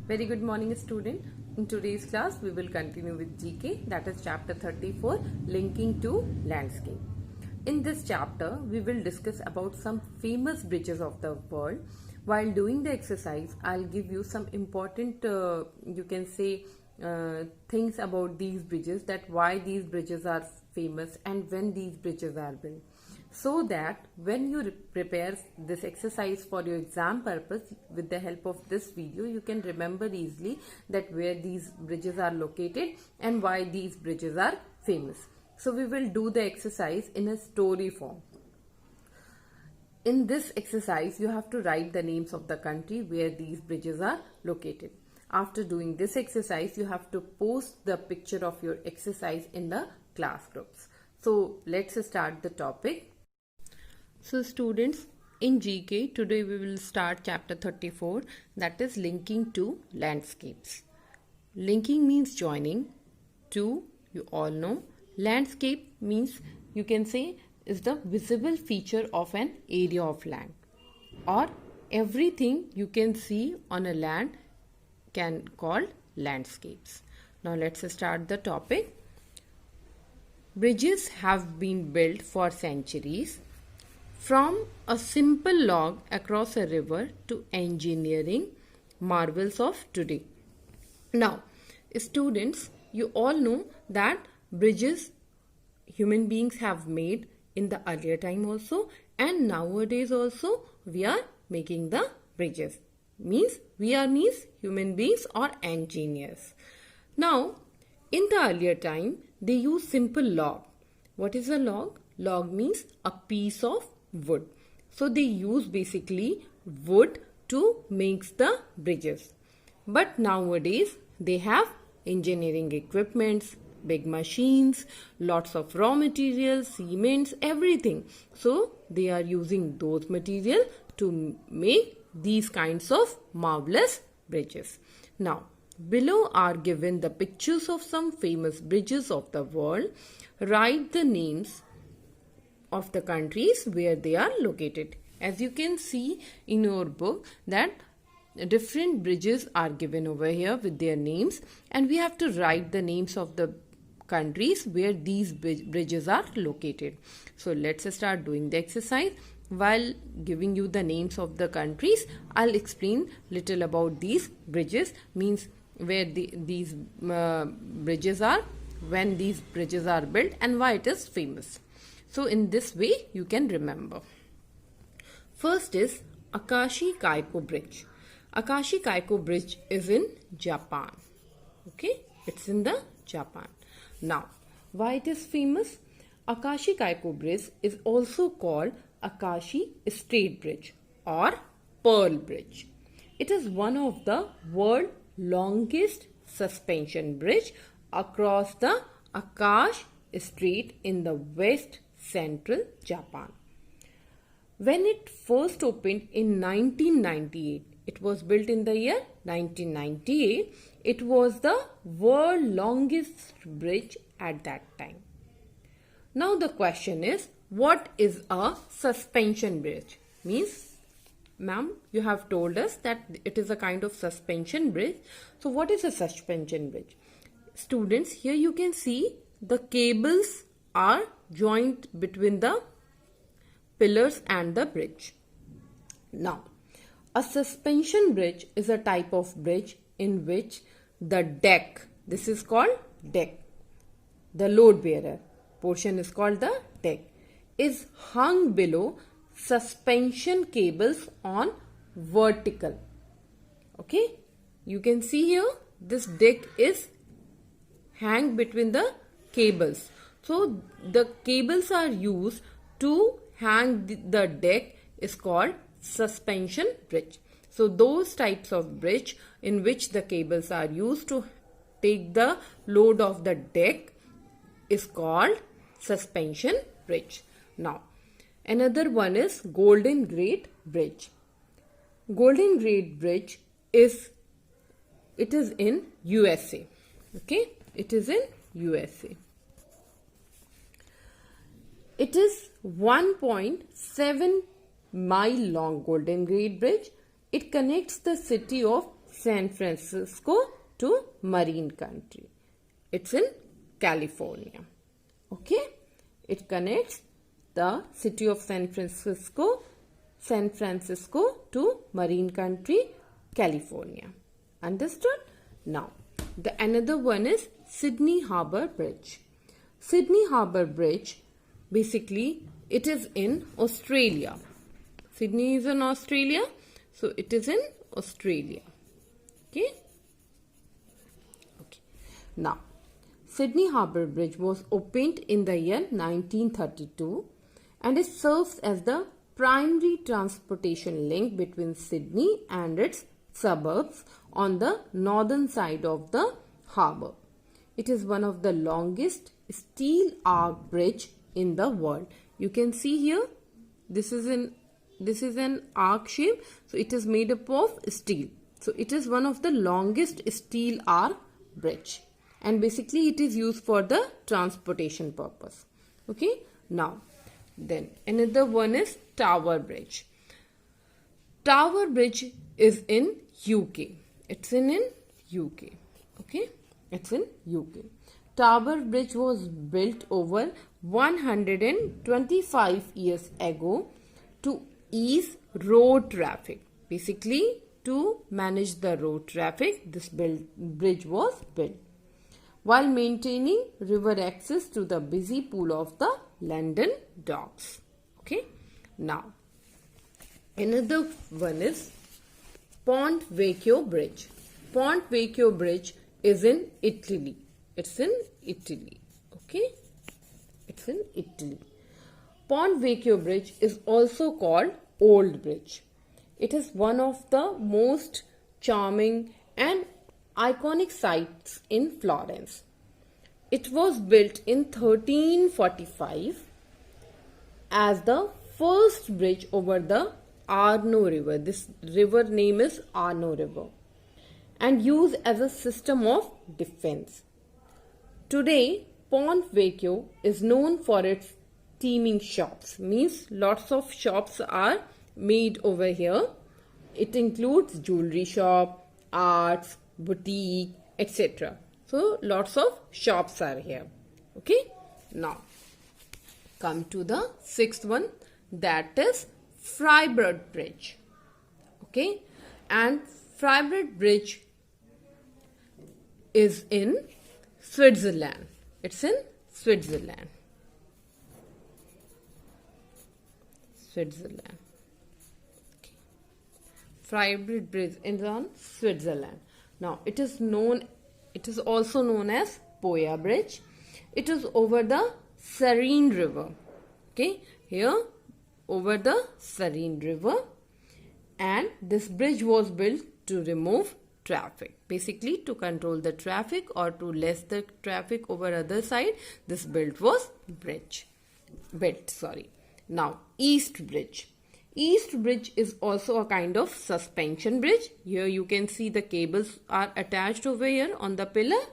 Very good morning, student. In today's class, we will continue with GK, that is chapter 34, linking to landscape. In this chapter, we will discuss about some famous bridges of the world. While doing the exercise, I'll give you some important, things about these bridges, that why these bridges are famous and when these bridges are built. So that when you prepare this exercise for your exam purpose, with the help of this video, you can remember easily that where these bridges are located and why these bridges are famous. So we will do the exercise in a story form. In this exercise, you have to write the names of the country where these bridges are located. After doing this exercise, you have to post the picture of your exercise in the class groups. So let's start the topic. So students, in GK, today we will start chapter 34, that is linking to landscapes. Linking means joining. To, you all know. Landscape means, you can say, is the visible feature of an area of land, or everything you can see on a land can called landscapes. Now let's start the topic. Bridges have been built for centuries, from a simple log across a river to engineering marvels of today. Now, students, you all know that bridges human beings have made in the earlier time also, and nowadays also we are making the bridges. Means human beings or engineers. Now, in the earlier time, they use simple log. What is a log? Log means a piece of wood. So they use basically wood to make the bridges. But nowadays they have engineering equipments, big machines, lots of raw materials, cements, everything. So they are using those material to make these kinds of marvelous bridges. Now, below are given the pictures of some famous bridges of the world. Write the names of the countries where they are located. As you can see in your book that different bridges are given over here with their names, and we have to write the names of the countries where these bridges are located. So let's start doing the exercise. While giving you the names of the countries, I'll explain little about these bridges, means where these bridges are, when these bridges are built, and why it is famous. So in this way you can remember. First is Akashi Kaiko Bridge. Akashi Kaiko Bridge is in Japan. Okay, it's in the Japan. Now, why it is famous? Akashi Kaiko Bridge is also called Akashi Strait Bridge or Pearl Bridge. It is one of the world's longest suspension bridge across the Akashi Strait in the west central Japan. When it first opened in 1998, it was built in the year 1998. It was the world's longest bridge at that time. Now the question is, what is a suspension bridge? Means, ma'am, you have told us that it is a kind of suspension bridge. So what is a suspension bridge? Students, here you can see the cables are joined between the pillars and the bridge. Now, a suspension bridge is a type of bridge in which the deck, this is called deck, the load bearer portion is called the deck, is hung below suspension cables on vertical. Okay, you can see here this deck is hang between the cables. So the cables are used to hang the deck is called suspension bridge. So those types of bridge in which the cables are used to take the load of the deck is called suspension bridge. Now, another one is Golden Gate Bridge. Golden Gate Bridge is in USA. Okay, it is in USA. It is 1.7 mile long Golden Gate Bridge. It connects the city of San Francisco to Marin County. It's in California. Okay, it connects the city of San Francisco to Marin County, California. Understood? Now, the another one is Sydney Harbour Bridge. Sydney Harbour Bridge, basically, it is in Australia. Sydney is in Australia, so it is in Australia. Okay. Now, Sydney Harbour Bridge was opened in the year 1932 and it serves as the primary transportation link between Sydney and its suburbs on the northern side of the harbour. It is one of the longest steel arch bridge in the world. You can see here, this is an arc shape, so it is made up of steel. So it is one of the longest steel arch bridge, and basically it is used for the transportation purpose. Okay, now then another one is Tower Bridge. Tower Bridge is in UK. It's in UK. Okay, it's in UK. Tower Bridge was built over 125 years ago to ease road traffic. Basically, to manage the road traffic, this bridge was built while maintaining river access to the busy pool of the London docks. Okay, now another one is Ponte Vecchio Bridge. Ponte Vecchio Bridge is in Italy. It's in Italy. Okay, it's in Italy. Ponte Vecchio Bridge is also called Old Bridge. It is one of the most charming and iconic sites in Florence. It was built in 1345 as the first bridge over the Arno River. This river name is Arno River, and used as a system of defense. Today, Ponte Vecchio is known for its teeming shops. Means lots of shops are made over here. It includes jewelry shop, arts, boutique, etc. So lots of shops are here. Okay, now come to the sixth one, that is Freyberg Bridge. Okay, and Freyberg Bridge is in Switzerland. It's in Switzerland. Switzerland. Okay. Freyberg Bridge is on Switzerland. Now it is also known as Poya Bridge. It is over the Sarine River. Okay, here over the Sarine River, and this bridge was built to remove traffic. Basically, to control the traffic or to less the traffic over other side, this built was built. Now, East Bridge. East Bridge is also a kind of suspension bridge. Here you can see the cables are attached over here on the pillar.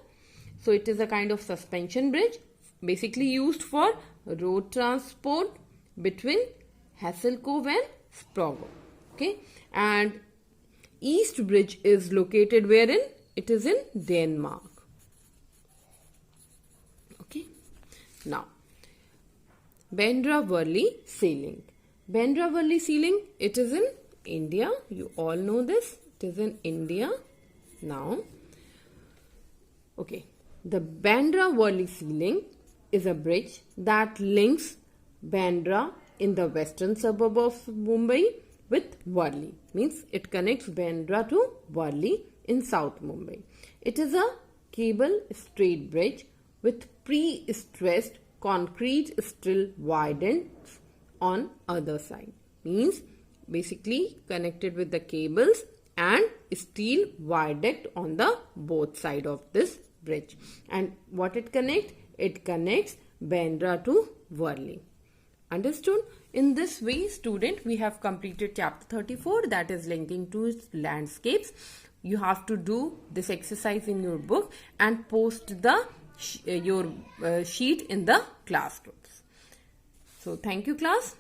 So it is a kind of suspension bridge, basically used for road transport between Hassel Cove and Sprague. Okay, and East Bridge is located wherein? It is in Denmark. Okay, now Bandra Worli Sea Link. Bandra Worli Sea Link, it is in India. You all know this. It is in India. Now, okay, the Bandra Worli Sea Link is a bridge that links Bandra in the western suburb of Mumbai with Worli. Means it connects Bandra to Worli in South Mumbai. It is a cable stayed bridge with pre-stressed concrete still widened on other side. Means basically connected with the cables and steel viaduct on the both side of this bridge. And what it connects? It connects Bandra to Worli. Understood? In this way, student, we have completed chapter 34, that is linking to landscapes. You have to do this exercise in your book and post the your sheet in the classrooms. So, thank you, class.